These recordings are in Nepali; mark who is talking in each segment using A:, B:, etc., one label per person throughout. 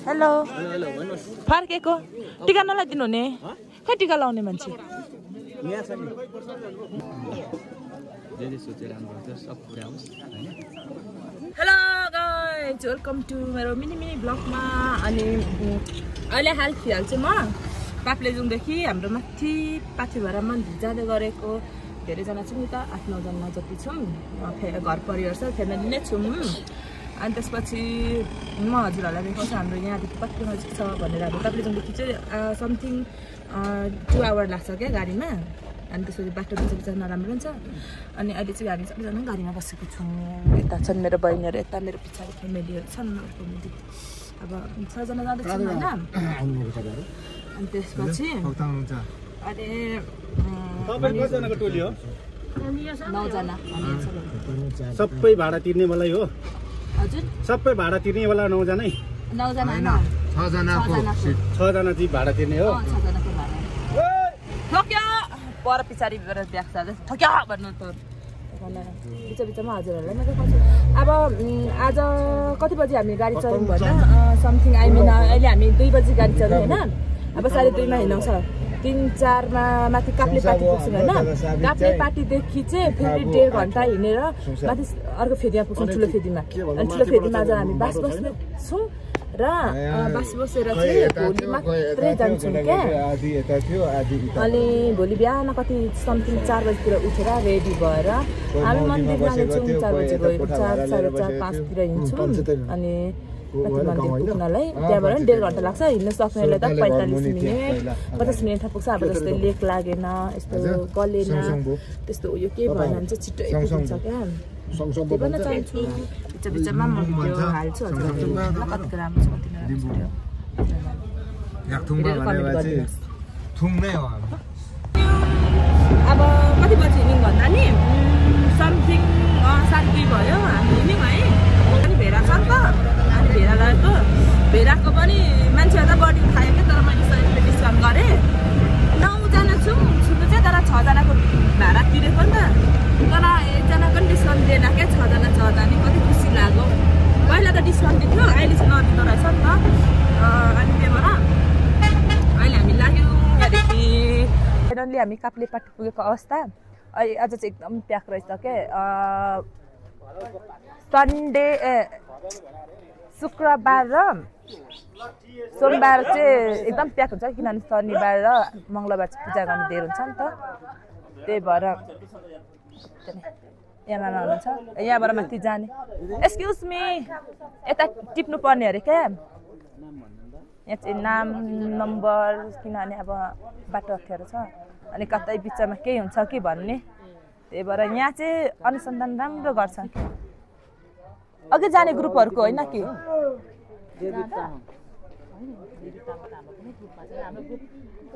A: हेलो फर्केको टिका नलाइदिनु हुने खै टिका लाउने मान्छे हेलो गाइज वेलकम टु मेरो मिनी ब्लगमा अनि अहिले हाल फिलहाल चाहिँ म पाप्लेजुङदेखि हाम्रो माथि पाथिभरा मन्दिर जाँदै गरेको धेरैजना छौँ नि त 8-9 जना जति छौँ घर परिवार छ फ्यामिली नै छौँ अनि त्यसपछि म हजुरहरूलाई देखाउँछु हाम्रो यहाँदेखि कति नजिक छ भनेर हाम्रो पाप्लेजुङदेखि चाहिँ समथिङ 2 आवर लाग्छ क्या गाडीमा अनि त्यसपछि बाटो बिच नराम्रो हुन्छ अनि अहिले चाहिँ हामी सबैजना गाडीमा बसेको छौँ यता छन् मेरो बहिनीहरू यता मेरो पछाडि फ्यामिलीहरू छन् अब 6 जना जाँदैछौँ होइन अनि त्यसपछि अनि 9 जना
B: सबै भाडा तिर्ने मलाई हो
A: हजुर
B: सबै भाडा तिर्ने वाला 9 जना
A: 9 जना हैन
B: 6 जनाको 6 जना चाहिँ भाडा तिर्ने हो
A: 6 जनाको भाडा ठक्या पर पछाडि गएर देख्छ ठक्या भन्नु त बिचमा हजुरहरूलाई म देखाउँछु अब आज कति बजी हामी गाडी चलाउँ भन्दा समथिङ अहिले हामी 2 बजी गाडी चलाउँ हैन अब 2:30 मा हिँड्छौँ 3-4 मा माथि काप्ले पाटी पुग्छौँ हैन काप्ले पाटीदेखि चाहिँ फेरि 1.5 घण्टा हिँडेर माथि अर्को फेदीमा पुग्छौँ ठुलो फेदीमा अनि ठुलो फेदीमा आज हामी बास बस्छौँ र बास बसेर चाहिँ भोलि मात्रै जान्छौँ क्या अनि भोलि बिहान कति समथिङ 4 बजीतिर उठेर रेडी भएर हामी मन्दिर जान्छौँ 4 बजी गयो 4, 4:30, 5 तिर हिँड्छौँ अनि मन्दिर पुग्नलाई त्यहाँबाट 1.5 घण्टा लाग्छ हिँड्न सक्नेलाई त 45 मिनट 50 मिनटमा पुग्छ अब जस्तै लेक लागेन यस्तो गलेन त्यस्तो उयो केही भएन भने चाहिँ छिट्टै पुग्छ क्या त्यही भन्न चाहन्छु बिचमा म भिडियो हाल्छु हजुरहरूलाई कतिको राम्रो छ कति अब कति बजी हिँड्यौँ भन्दा नि समथिङ 2:30 भयो हामी हिँड्यौँ है पनि भेडा छ नि त अनि भेडा लगेको भेडाको पनि मान्छेहरू त बढी खायो क्या तर मैले सबै डिस्काउन्ट गरेँ 9 जना छौँ छुट्टो चाहिँ तर 6 जनाको भाडा तिरेको नि त तर एकजनाको पनि डिस्काउन्ट दिएन क्या 6 जना नि कति खुसी लाग्यो पहिला त डिस्काउन्ट दिन्थ्यो अहिले चाहिँ नदिँदो रहेछ नि त अनि त्यही भएर अहिले हामी लाग्यौँ यहाँदेखि फाइनल्ली हामी काप्ले पाटी पुगेको अवस्था अहिले आज चाहिँ एकदम प्याक रहेछ क्या सन्डे शुक्रबार र सोमबार चाहिँ एकदम प्याक हुन्छ किनभने शनिबार र मङ्गलबार चाहिँ पूजा गर्ने धेरै हुन्छ नि त त्यही भएर यहाँ हुनुहुन्छ यहाँबाट माथि जाने एक्सक्युज मी यता टिप्नु पर्ने अरे क्या यहाँ चाहिँ नाम नम्बर किनभने अब बाटो अप्ठ्यारो छ अनि कतै बिचमा केही हुन्छ कि भन्ने त्यही भएर यहाँ चाहिँ अनुसन्धान राम्रो गर्छन् अघि जाने ग्रुपहरूको होइन कि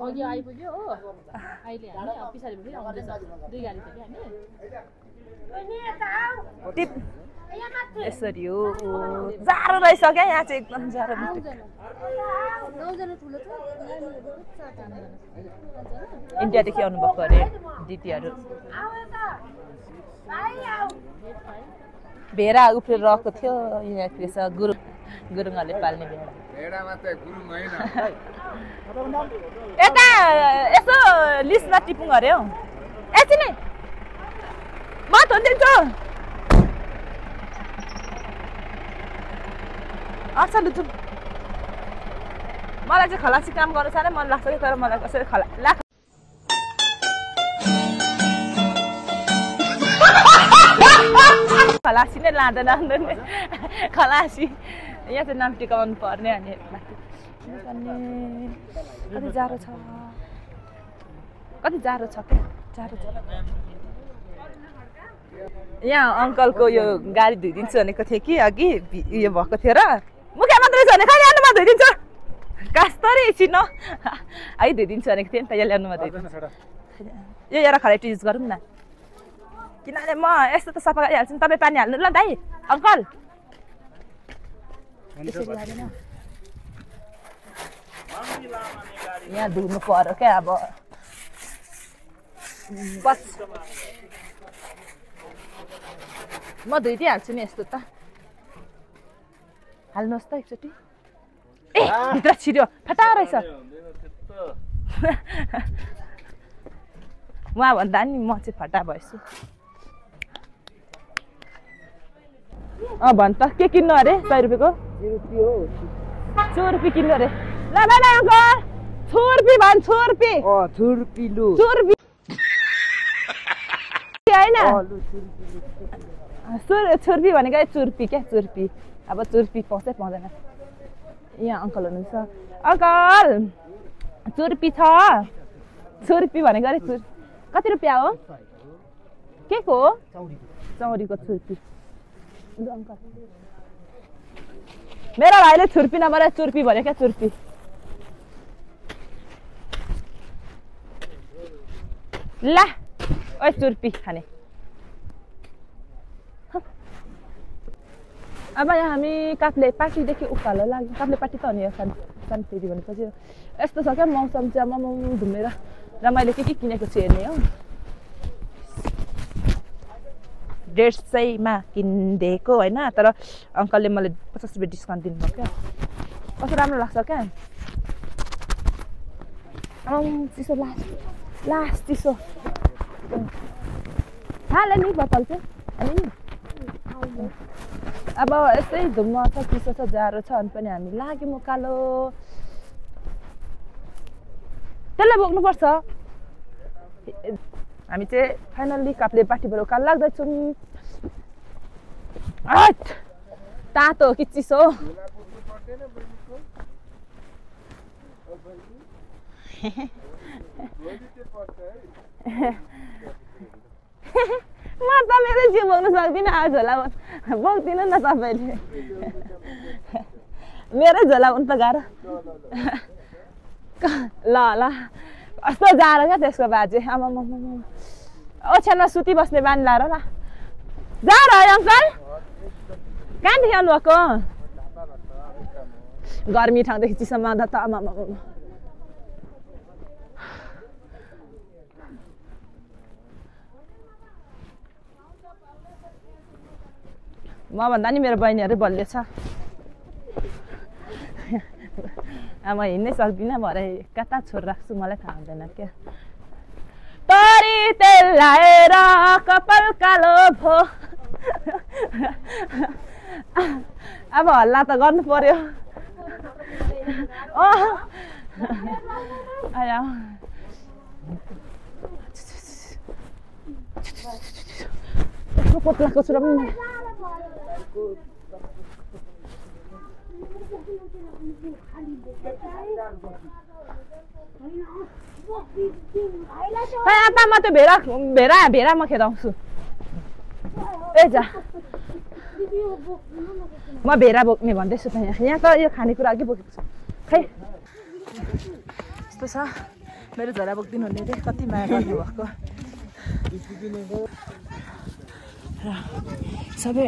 C: अघि आइपुग्यो हो अहिले हामी पछाडि पनि आउँदैछ 2 गाडी थियो कि हामी
A: यसरी हो जाडो रहेछ क्या यहाँ चाहिँ एकदम जाडो इन्डियादेखि आउनुभएको अरे दिदीहरू भेडा उफ्रेर रहेको थियो यहाँ रहेछ गुरुङहरूले पाल्ने भेडा यता यसो लिस्टमा टिपुङ अरे हौ एकछिन है म धुन्दिन्छु अच्छा लु मलाई चाहिँ खलासी काम गर्नु साह्रै मन लाग्छ कि तर मलाई कसरी खलासी नै लाँदैन खलासी यहाँ चाहिँ नाम टिकाउनु पर्ने अनि कति जाडो छ क्या जाडो छ यहाँ अङ्कलको यो गाडी धोइदिन्छु भनेको थिएँ कि अघि उयो भएको थियो र मुख्यमन्त्री छ भने खालि ल्याउनुमा धोइदिन्छु कास्तरी एकछिन है धोइदिन्छु भनेको थिएँ नि त यहाँ ल्याउनुमा धोइदिन्छु यो एउटा खराइट युज गरौँ न किनभने म यस्तो त सफा गरिहाल्छु नि तपाईँ पानी हाल्नु ल दाइ अङ्कल यहाँ धुनु पर्यो क्या अब बस म धुइदिइहाल्छु नि यस्तो त हाल्नुहोस् त एकचोटि भित्र छिर्यो फटा रहेछ उहाँ भन्दा नि म चाहिँ फटा भएछु भन् त के किन्नु अरे 100 रुपियाँको 100 रुपियाँ किन्नु अरे ल अङ्कल छुर्पी भन् छुर्पी
D: छुर्पी लु
A: छुर्पी होइन छुर्पी भनेको चुर्पी क्या चुर्पी अब चुर्पी पाउँछ पाउँदैन यहाँ अङ्कल हुनुहुन्छ अङ्कल चुर्पी छ छुर्पी भनेको अरे कति रुपियाँ हो के को हो चौरीको छुर्पी अङ्कल मेरो भाइले छुर्पी नभएर चुर्पी भन्यो क्या चुर्पी ला ओ चुर्पी खाने अब यहाँ हामी काप्ले पार्टीदेखि उकालो लाग्यो काप्ले पार्टी त हो नि सान फेरि भनेपछि यस्तो छ क्या मौसम चाहिँ मम घुमेर र मैले के किनेको छु हेर्ने हो 150 मा किनिदिएको होइन तर अङ्कलले मलाई 50 रुपियाँ डिस्काउन्ट दिनुभयो क्या कस्तो राम्रो लाग्छ क्या चिसो लास्ट चिसो हाल नि बोतल चाहिँ अनि अब यस्तै धुम्म छ चिसो छ जाडो छ अनि पनि हामी लाग्यौँ उकालो त्यसलाई बोक्नुपर्छ हामी चाहिँ फाइनल्ली काप्ले पार्टीबाट उकालो लाग्दैछौँ तातो कि चिसो म त मेरो जिउ बोक्नु सक्दिनँ आज झोला बोक्दिनँ न तपाईँले मेरै झोला उन त गाह्रो ल कस्तो जाडो क्या त्यसको बाजे आमा ओछ्यानमा सुती बस्ने बानी लाएर ल जाडो है अङ्कल कहाँदेखि आउनुभएको गर्मी ठाउँदेखि चिसोमा आउँदा त आमा म भन्दा नि मेरो बहिनीहरू बलियो छ म हिँड्नै सक्दिनँ भरे कता छोड राख्छु मलाई थाहा हुँदैन क्या तरी तेल लाएर कपाल कालो भो अब हल्ला त गर्नु पर्यो आया पोत्लाको छु र पनि आता म त्यो भेरामा खेदाउँछु ए जा म भेरा बोक्ने भन्दैछु त यहाँ त यो खानेकुरा अघि बोकेको छु खै यस्तो छ मेरो झोला बोक्दिनु हुने रे कति माया गर्नुभएको सबै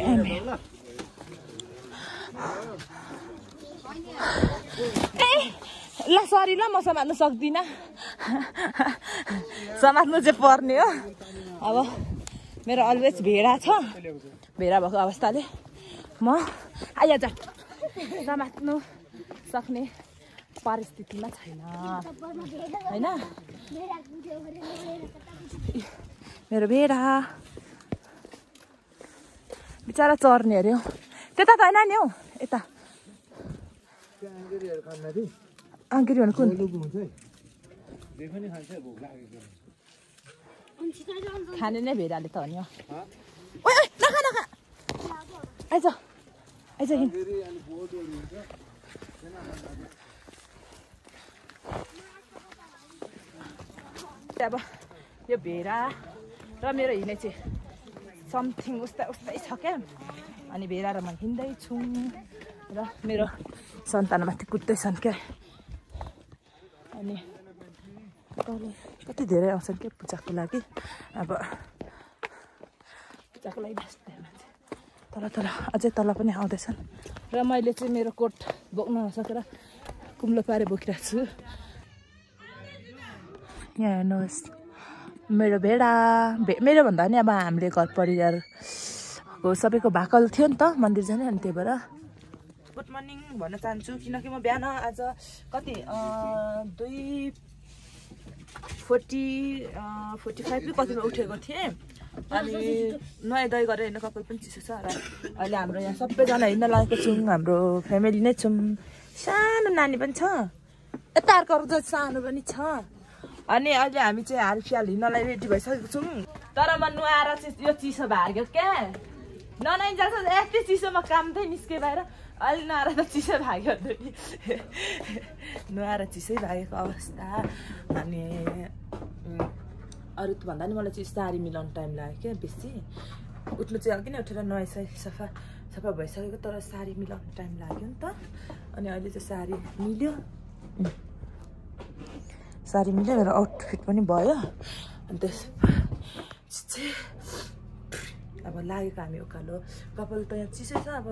A: ल सरी ल म समात्नु सक्दिनँ समात्नु चाहिँ पर्ने हो अब मेरो अलवेज भेडा छ भेडा भएको अवस्थाले म आइज समात्नु सक्ने परिस्थितिमा छैन होइन मेरो भेडा बिचरा चर्ने अरे हौ त्यता त होइन नि हौ यता आङ्गिरी भनेको खाने नै भेडाले त हो नि आइज अब यो भेडा र मेरो हिँड्ने चाहिँ समथिङ उस्तै छ क्या अनि भेडा र म हिँड्दैछु र मेरो सन्तानमाथि कुद्दैछन् क्या अनि कति धेरै आउँछन् क्या पूजाको लागि अब पूजाको लागि बस्ने मान्छे तल अझै तल पनि आउँदैछन् र मैले चाहिँ मेरो कोट बोक्न नसकेर कुम्लो पारे बोकिरहेको छु यहाँ हेर्नुहोस् मेरो भेडा मेरो भन्दा नि अब हामीले घर परिवारको सबैको भाकल थियो नि त मन्दिर जाने अनि त्यही भएर गुड मर्निङ भन्न चाहन्छु किनकि म बिहान आज कति 2:45 कतिमा उठेको थिएँ अनि नुहाइ धुवाइ गरेर हिँड्न कपाल पनि चिसो छ र अहिले हाम्रो यहाँ सबैजना हिँड्न लागेको छौँ हाम्रो फ्यामिली नै छौँ सानो नानी पनि छ यता अर्को सानो पनि छ अनि अहिले हामी चाहिँ हालफिहाल हिँड्नलाई रेडी भइसकेको छौँ तर म नुहाएर चाहिँ यो चिसो भाग्यो क्या ननाइन्जेल यति चिसोमा काम चाहिँ निस्के बाहिर अहिले नुहाएर त चिसो भाग्यो नुहाएर चिसै भागेको अवस्था अनि अरू भन्दा नि मलाई चाहिँ साडी मिलाउनु टाइम लाग्यो क्या बेसी उठ्नु चाहिँ अघि नै उठेर नुहाइसके सफा भइसकेको तर साडी मिलाउनु टाइम लाग्यो नि त अनि अहिले चाहिँ साडी मिल्यो मेरो आउटफिट पनि भयो अनि त्यसपछि अब लागेको हामी उकालो कपाल त यहाँ चिसै छ अब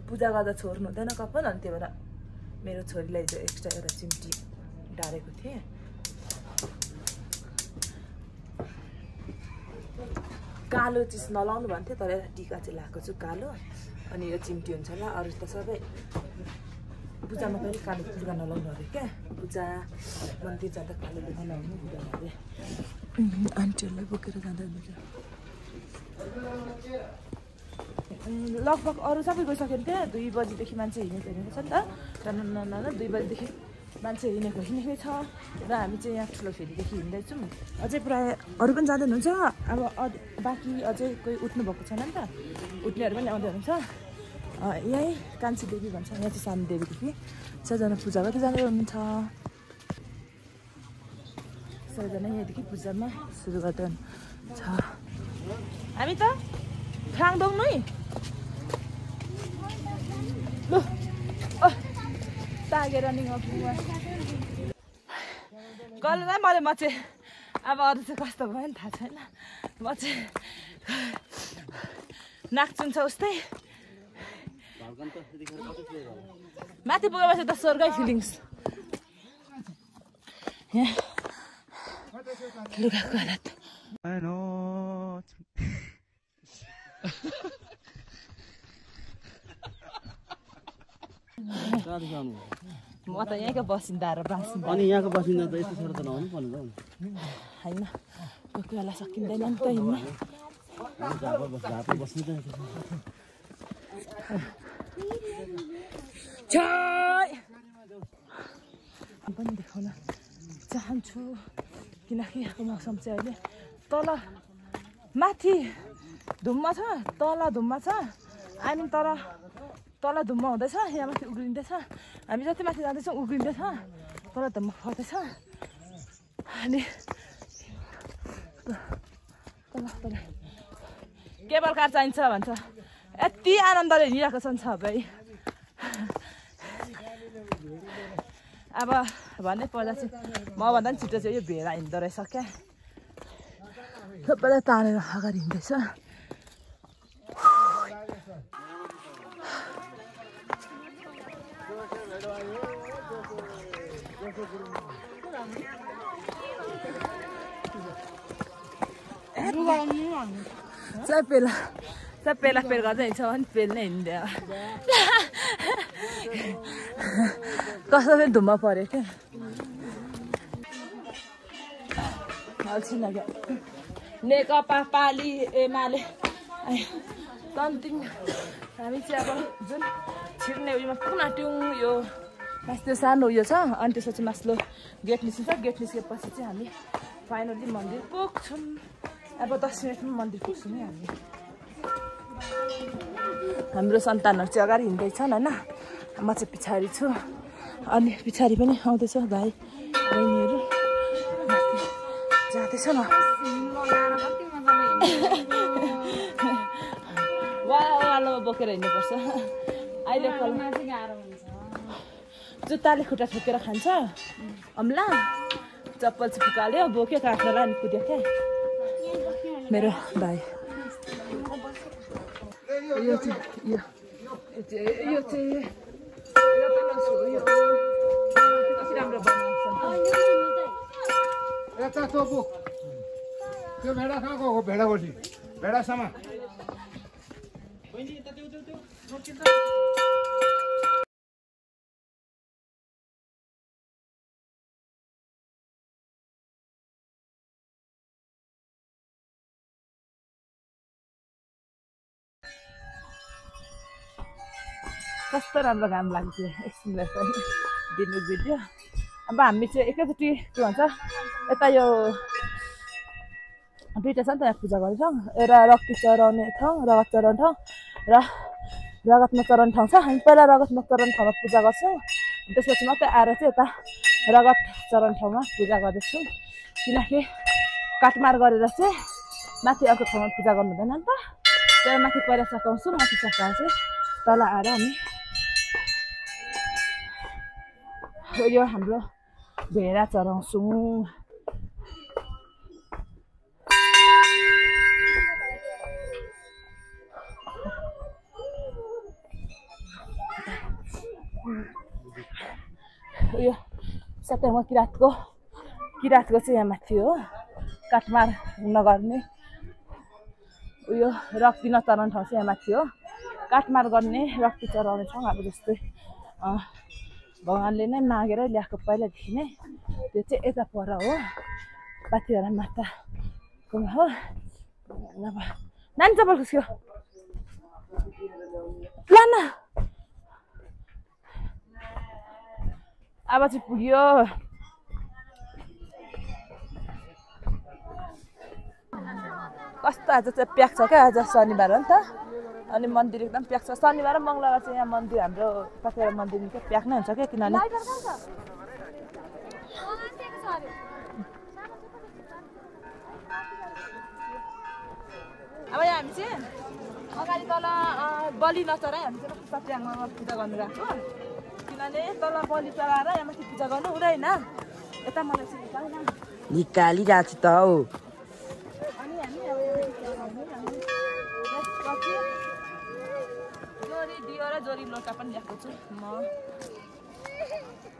A: पूजा गर्दा छोड्नु हुँदैन कपाल अनि त्यही भएर मेरो छोरीलाई जो एक्स्ट्रा एउटा चिम्टी डालेको थिएँ कालो चिज नलाउनु भन्थ्यो तर टिका चाहिँ लगाएको छु कालो अनि यो चिम्टी हुन्छ होला अरू त सबै पूजामा पनि कालो लुगा नलाउनु अरे क्या पूजा मन्दिर जाँदा कालो लुगा नलाउनु पूजा अरे आन्टीहरूलाई बोकेर जाँदा हुन्छ लगभग अरू सबै गइसक्यो नि त्यहाँ 2 बजीदेखि मान्छे हिँडेको छ नि त 2 बजीदेखि मान्छे हिँडेकै छ र हामी चाहिँ यहाँ ठुलो फेरीदेखि हिँड्दैछौँ अझै प्रायः अरू पनि जाँदै हुनुहुन्छ अब बाँकी अझै कोही उठ्नु भएको छैन नि त उठ्नेहरू पनि आउँदै हुनुहुन्छ यहीँ कान्छी देवी भन्छ यहाँ चाहिँ सानो देवीदेखि सबैजना पूजा गर्दै जाँदै हुनुहुन्छ सबैजना यहाँदेखि पूजामा सुरु गर्दै हुनुहुन्छ हामी त फ्राङदोङ नै ल तागेर रनिङ गललाई म चाहिँ अब अरू चाहिँ कस्तो भयो नि थाहा छैन म चाहिँ नाक्चुन्छ उस्तै माथि पुगेपछि त स्वर्गै फिलिङ्स यहाँ लुगाको हालत म त यहीँको बसिन्दा र बाँच्नु
B: अनि यहाँको बसिन्दा त यस्तो छोरा त नहुनु पर्ने त
A: होइन कोही कोही बेला सकिँदैन नि त हिँड्न पनि देखाउन चाहन्छु किनकि यहाँको मौसम चाहिँ अहिले तल माथि धुम्म छ तल धुम्म छ अनि तल धुम्म हुँदैछ यहाँ माथि उग्रिँदैछ हामी जति माथि जाँदैछौँ उग्रिँदैछ तल धुम्म फर्दैछ अनि तल केबल कार चाहिन्छ भन्छ यति आनन्दले हिँडिरहेको छ नि सबै अब भन्नै पर्दा चाहिँ मभन्दा पनि छिटो चाहिँ यो भेडा हिँड्दो रहेछ क्या सबैलाई तानेर अगाडि हिँड्दैछ पेला पेल गर्दै हिँड्छ भने पेल नै हिँड्यो कस्तो फेरि धुम्म पऱ्यो क्या लाग्यो नेकपा पाली एमाले तन्तिङ हामी चाहिँ अब जुन छिर्ने उयोमा पुग्न आँट्यौँ यो मास्लो सानो उयो छ अनि त्यसपछि मास्लो गेट निस्किन्छ गेट निस्केपछि चाहिँ हामी फाइनली मन्दिर पुग्छौँ अब 10 मिनटमा मन्दिर पुग्छौँ है हामी हाम्रो सन्तानहरू चाहिँ अगाडि हिँड्दैछन् होइन म चाहिँ पछाडि छु अनि पछाडि पनि आउँदैछ भाइ बहिनीहरू जाँदैछ न वालोमा बोकेर हिँड्नुपर्छ अहिले जुत्ताले खुट्टा ठोकेर खान्छ अम्ला चप्पल चाहिँ फुकाल्यो बोक्यो काटेर अनि कुद्यो क्या मेरो भाइ यो चाहिँ राम्रो बनाउँछ
B: यता चोपु त्यो भेडा कहाँ गएको भेडा बसी भेडासम्म
A: कस्तो राम्रो घाम लाग्थ्यो एकछिनलाई पनि दिनु भिडियो अब हामी चाहिँ एकैचोटि के भन्छ यता यो दुईवटा छ नि त यहाँ पूजा गर्ने ठाउँ एउटा रक्ती चढाउने ठाउँ रगत चढाउने ठाउँ र रगतमा चढाउने ठाउँ छ हामी पहिला रगतमा चढाउने ठाउँमा पूजा गर्छौँ त्यसपछि मात्रै आएर चाहिँ यता रगत चढाउने ठाउँमा पूजा गर्दैछौँ किनकि काटमार गरेर चाहिँ माथि अर्को ठाउँमा पूजा गर्नु हुँदैन नि त त्यहाँ माथि पहिला सकाउँछौँ माथि सकाएर चाहिँ तल आएर हामी यो हाम्रो भेडा चढाउँछौँ यो सत्यमा किरातको चाहिँ यहाँ माथि हो काटमार नगर्ने उयो रक्ती नचढाउने ठाउँ चाहिँ यहाँ माथि हो काटमार गर्ने रक्ती चढाउने ठाउँ अब जस्तै भगवान्ले नै मागेर ल्याएको पहिलादेखि नै त्यो चाहिँ यता पर हो पाथिभरा माताको हो अब नानी चप्पल खुस्क्यो ल न अब चाहिँ पुग्यो कस्तो आज चाहिँ प्याक छ क्या आज शनिबार हो नि त अनि मन्दिर एकदम प्याक छ शनिबार र मङ्गलबार चाहिँ यहाँ मन्दिर हाम्रो पाथिभरा मन्दिर निकै प्याक नै हुन्छ क्या किनभने अब यहाँ हामी चाहिँ अगाडि तल बलि नचढाइ हामी चाहिँ सत्याङमा पूजा गर्नु गएको किनभने तल बलि चढाएर यहाँ माथि पूजा गर्नु हुँदैन यता मलाई चाहिँ
D: निकालिरहेको छु त हौ
A: अनि हामी अब जोरी दियो र जोरी लोटा पनि ल्याएको छु म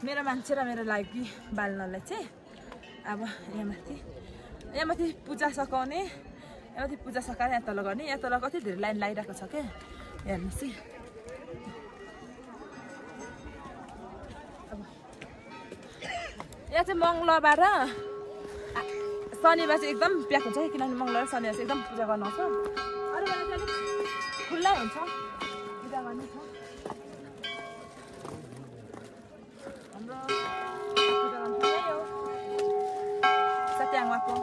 A: मेरो मान्छे र मेरो लागि बाल्नलाई चाहिँ अब यहाँ माथि पूजा सकाउने यहाँ माथि पूजा सकाएर यहाँ तल गर्ने यहाँ तल कति धेरै लाइन लागिरहेको छ क्या हेर्नुहोस् है यहाँ चाहिँ मङ्गलबार र शनिबार चाहिँ एकदम प्याक हुन्छ किनभने मङ्गलबार र शनिबार चाहिँ एकदम पूजा गर्नु आउँछ अरू बेला चाहिँ अलिक खुल्लै हुन्छ पूजा गर्ने छ हाम्रो पूजा गर्नु यही हो सत्याङमाको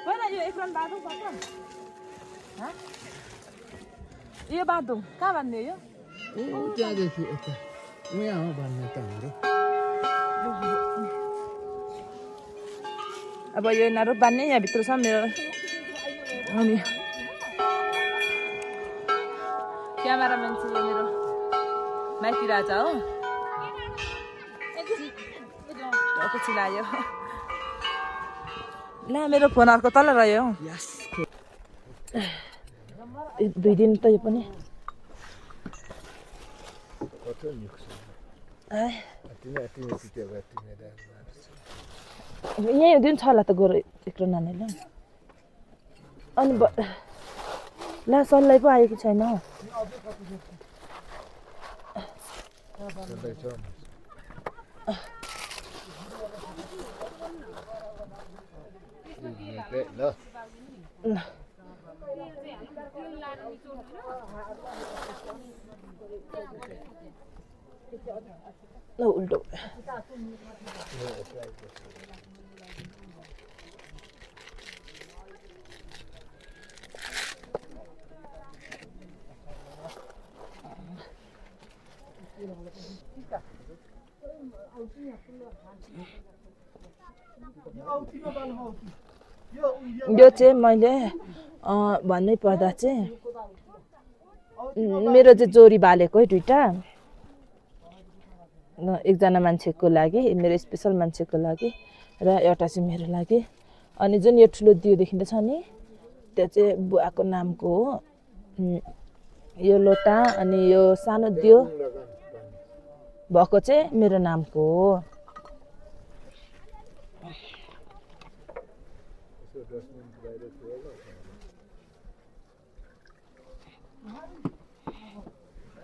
A: होइन यो एकरान बाँधौँ पर्छ यो बाँधौँ कहाँ बाँध्ने यो
B: त्यहाँदेखि यता यहाँ हो भन्ने त हाम्रो
A: अब यो यिनीहरू बान्ने यहाँभित्र छ मेरो अनि क्यामेराम्यान चाहिँ यो मेरो माइती राजा हो पछि लाग्यो ला मेरो फोन अर्को तल रह्यो 2 दिन त यो पनि यहीँ दिन छ होला त गोरु एक्लो नानीलाई अनि ला सल्लाइ पो आएको छैन ल उल्टो यो चाहिँ मैले भन्नै पर्दा चाहिँ मेरो चाहिँ जोरी बालेको है 2टा एकजना मान्छेको लागि मेरो स्पेशल मान्छेको लागि र एउटा चाहिँ मेरो लागि अनि जुन यो ठुलो दियो देखिन्छ नि त्यो चाहिँ बुवाको नामको हो यो लोटा अनि यो सानो दियो भएको चाहिँ मेरो नामको हो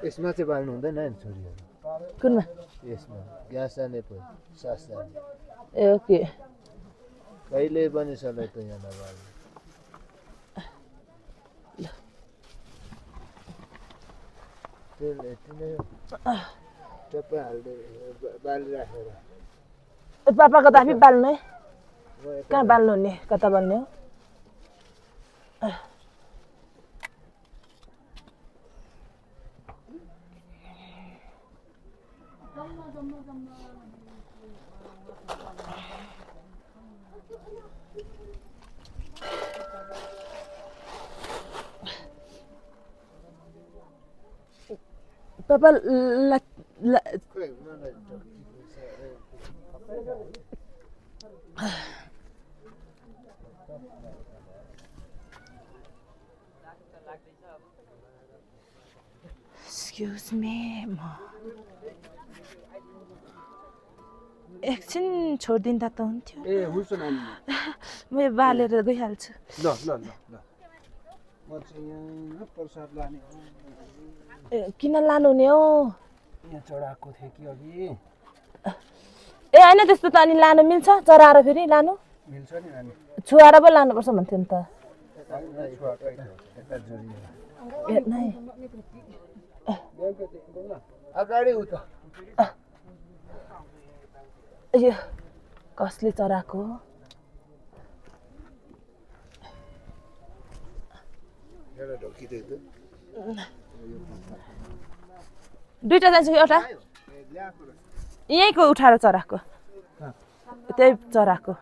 B: यसमा चाहिँ बाल्नु हुँदैन नि छोरीहरू
A: कुनमा
B: यसमा ग्यास जाने पो सास जाने
A: ए ओके
B: कहिले पनि सलाई त यहाँ नबाल्नु तेल यति नै टप्पै हाल्दै बाली राखेर
A: पापाको त आफै बाल्नु है कहाँ बाल्नु हुने कता बाल्ने हो Papa Excuse me, ma. एकछिन छोडिदिँदा त हुन्थ्यो
B: ए हुन्छ नानी
A: म बालेर गइहाल्छु
B: ल ल ल ल म चाहिँ यहाँ प्रसाद लाने
A: किन लानु हुने हो
B: यहाँ चढाएको थिएँ कि अघि
A: ए हैन त्यस्तो त अनि लानु मिल्छ चराएर फेरि लानु
B: मिल्छ नि नानी
A: छुवाएर पो लानुपर्छ भन्थ्यो नि त
B: अगाडि उता
A: यो कसले चराको दुईटा जान्छ कि एउटा यहीँको उठाएर चराको त्यही चराको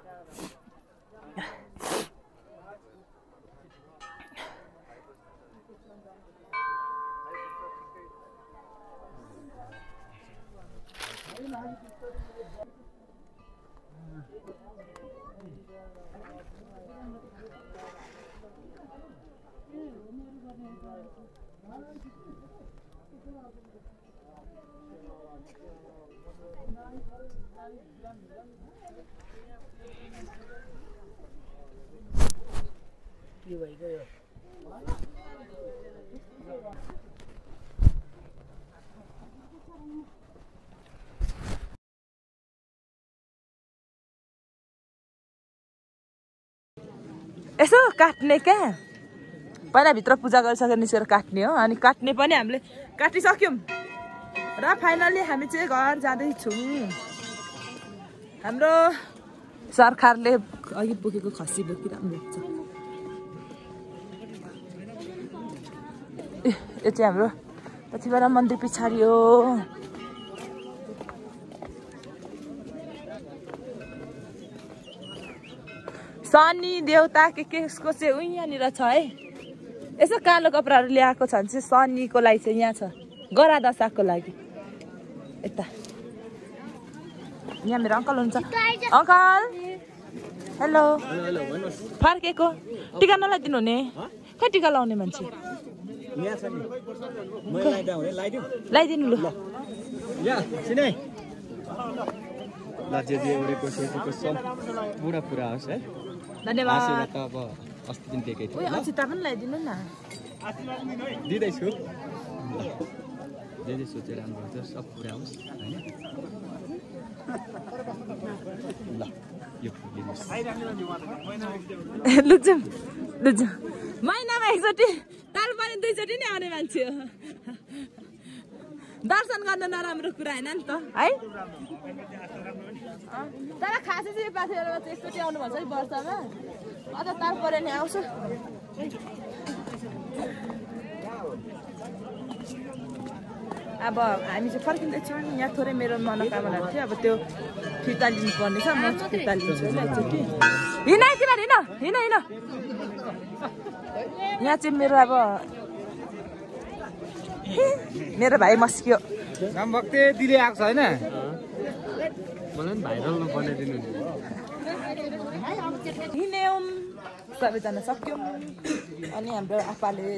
A: यसो काट्ने क्या पहिला भित्र पूजा गरिसकेर निस्केर काट्ने हो अनि काट्ने पनि हामीले काटिसक्यौँ र फाइनली हामी चाहिँ घर जाँदैछौँ हाम्रो सरकारले अघि बोकेको खसी बोकिरहनु छ यो चाहिँ हाम्रो पछिबाट मन्दिर पछाडि हो शनि देउता के यसको चाहिँ यहाँनिर छ है यसो कालो कपडाहरू ल्याएको छ भने चाहिँ शनिको लागि चाहिँ यहाँ छ गरा दशाको लागि यता यहाँ मेरो अङ्कल हुन्छ अङ्कल हेलो फर्केको टिका नलाइदिनु हुने खै टिका लाउने मान्छे लाइदिनु लु धन्यवाद
E: अस्ति दिन दिएकै थियो
A: अचिता पनि ल्याइदिनु न
E: दिँदैछु जे जे सोचेर राम्रो हुन्छ सब पुरा होस् हैन ल यो दिनुस्
A: लुजुम लुजुम महिनामा एकचोटि ताल पनि दुईचोटि नै आउने मान्छे हो दर्शन गर्न नराम्रो कुरा होइन नि त है तर खासै चाहिँ पाथेरमा चाहिँ एकचोटि आउनु भन्छ नि वर्षमा अझ ताल पऱ्यो नि आउँछु अब हामी चाहिँ फर्किँदैछौँ यहाँ थोरै मेरो मनोकामनाहरू थियो अब त्यो फिर्ता लिनु पर्ने छ म फिर्ता लिन्छु होइन एकचोटि हिँड तिमीहरू हिँड हिँड हिँड यहाँ चाहिँ मेरो अब मेरो भाइ मस्कियो
B: रामभक्ते दिले आएको छ होइन
E: मलाई पनि भाइरल बनाइदिनु नि
A: हिँड्यौँ सबैजना सक्यौँ अनि हाम्रो आप्पाले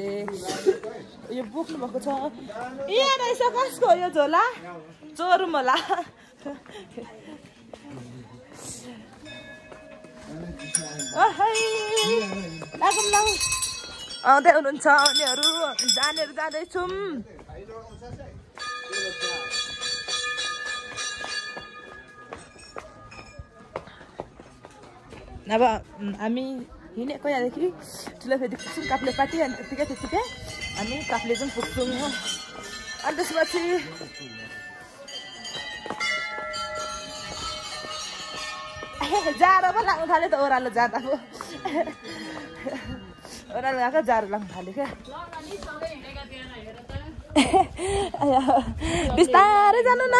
A: यो बोक्नु भएको छ यहाँ रहेछ कसको यो झोला चोरुम होला लागौँ ल आउँदै हुनुहुन्छ उनीहरू जाँदैछौँ अब हामी हिँडेको यहाँदेखि ठुलो फेरि पुग्छौँ काप्ले पार्टी अनि त्यतिकै हामी काप्ले चाहिँ पुग्छौँ हो अनि त्यसपछि जाडो पो लाग्नु थाल्यो त ओह्रालो जाँदा पो ओह्रालो गएको जाडो लाग्नु थाल्यो क्या बिस्तारै जानु न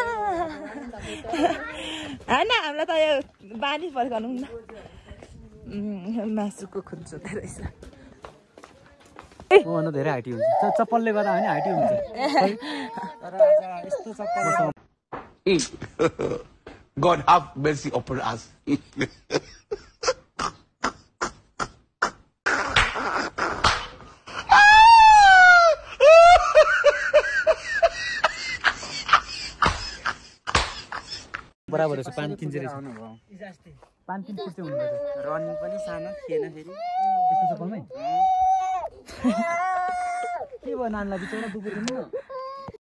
A: होइन हामीलाई त यो बानी फर्काउनु न मासुको खुन सुत्दै रहेछ
E: भन्दा धेरै हाइटी हुन्छ चप्पलले गर्दा होइन हाइटी हुन्छ तर आज यस्तो चप्पल
F: God have mercy upon us.
E: बराबर छ 5 किन्छ रहेछ 5 किन पुग्छ हुँदैन
D: रनिङ पनि सानो थिएन फेरि
E: यस्तो चप्पलमै के भयो नानीलाई बिचौला दुखेको थिएन